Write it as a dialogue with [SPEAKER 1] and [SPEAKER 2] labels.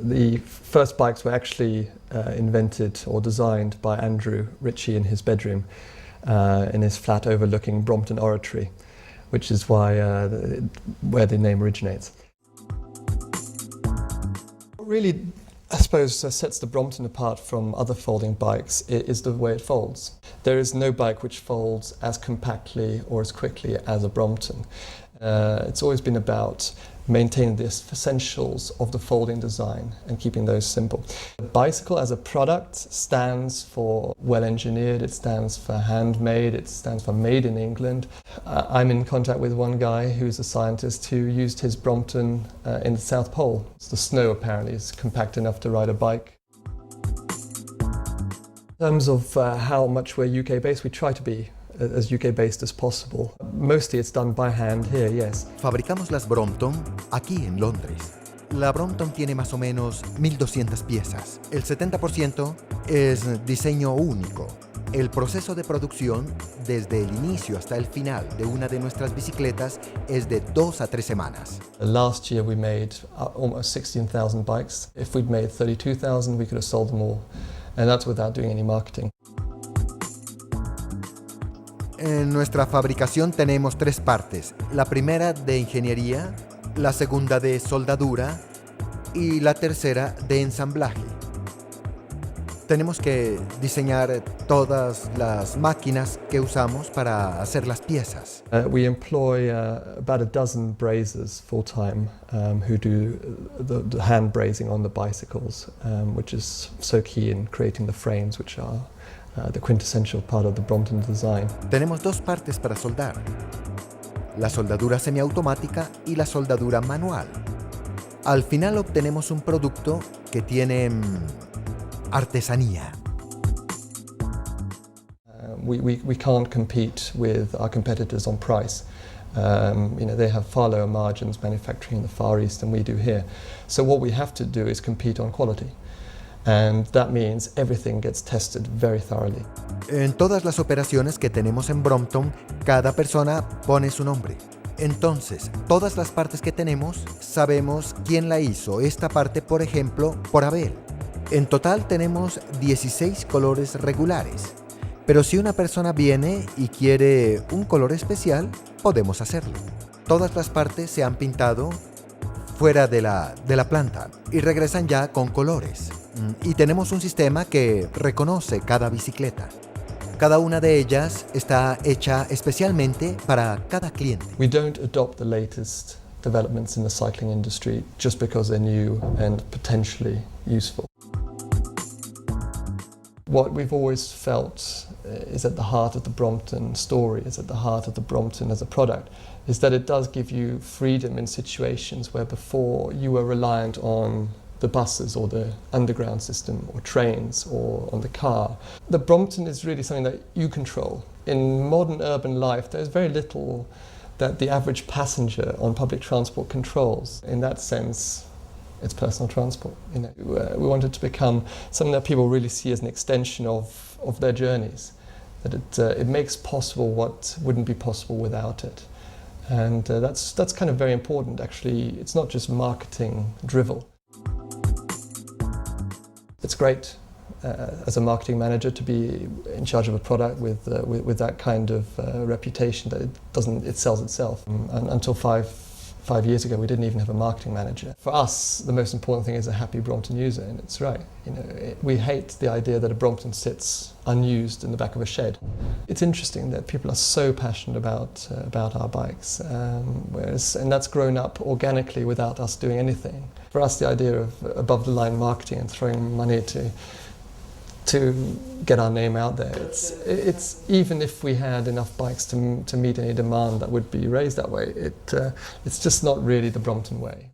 [SPEAKER 1] The first bikes were actually invented or designed by Andrew Ritchie in his bedroom in his flat overlooking Brompton Oratory, which is where the name originates. What really, I suppose, sets the Brompton apart from other folding bikes is the way it folds. There is no bike which folds as compactly or as quickly as a Brompton. It's always been about maintaining the essentials of the folding design and keeping those simple. The bicycle as a product stands for well-engineered, it stands for handmade, it stands for made in England. I'm in contact with one guy who's a scientist who used his Brompton in the South Pole. The snow apparently is compact enough to ride a bike. In terms of how much we're UK based, we try to be as UK based as possible. Mostly it's done by hand here, yes.
[SPEAKER 2] Fabricamos las Brompton aquí en Londres. La Brompton tiene más o menos 1200 piezas. El 70% es diseño único. El proceso de producción, desde el inicio hasta el final de una de nuestras bicicletas, es de 2 a 3 semanas.
[SPEAKER 1] Last year we made almost 16,000 bikes. If we'd made 32,000, we could have sold them all. And that's without doing any marketing.
[SPEAKER 2] En nuestra fabricación tenemos 3 partes. La primera de ingeniería, la segunda de soldadura y la tercera de ensamblaje. Tenemos que diseñar todas las máquinas que usamos para hacer las piezas.
[SPEAKER 1] We employ about a dozen brazers full-time who do the hand brazing on the bicycles, which is so key in creating the frames, which are the quintessential part of the Brompton design.
[SPEAKER 2] Tenemos 2 partes para soldar: la soldadura semiautomática y la soldadura manual. Al final obtenemos un producto que tiene artesanía.
[SPEAKER 1] We can't compete with our competitors on price. They have far lower margins manufacturing in the Far East than we do here. So what we have to do is compete on quality. And that means everything gets tested very thoroughly.
[SPEAKER 2] En todas las operaciones que tenemos en Brompton, cada persona pone su nombre. Entonces, todas las partes que tenemos, sabemos quién la hizo. Esta parte, por ejemplo, por Abel. En total tenemos 16 colores regulares. Pero si una persona viene y quiere un color especial, podemos hacerlo. Todas las partes se han pintado fuera de la planta y regresan ya con colores. Y tenemos un sistema que reconoce cada bicicleta. Cada una de ellas está hecha especialmente para cada cliente.
[SPEAKER 1] We don't adopt the latest developments in the cycling industry just because they're new and potentially useful. What we've always felt is at the heart of the Brompton story, is at the heart of the Brompton as a product, is that it does give you freedom in situations where before you were reliant on the buses or the underground system or trains or on the car. The Brompton is really something that you control. In modern urban life, there's very little that the average passenger on public transport controls. In that sense, it's personal transport. We want it to become something that people really see as an extension of their journeys, that it makes possible what wouldn't be possible without it. And that's kind of very important, actually. It's not just marketing drivel. It's great as a marketing manager to be in charge of a product with that kind of reputation that it sells itself. And until five years ago, we didn't even have a marketing manager. For us, the most important thing is a happy Brompton user, and it's right. We hate the idea that a Brompton sits unused in the back of a shed. It's interesting that people are so passionate about our bikes, and that's grown up organically without us doing anything. For us, the idea of above-the-line marketing and throwing money to get our name out there, it's even if we had enough bikes to meet any demand that would be raised that way, it's just not really the Brompton way.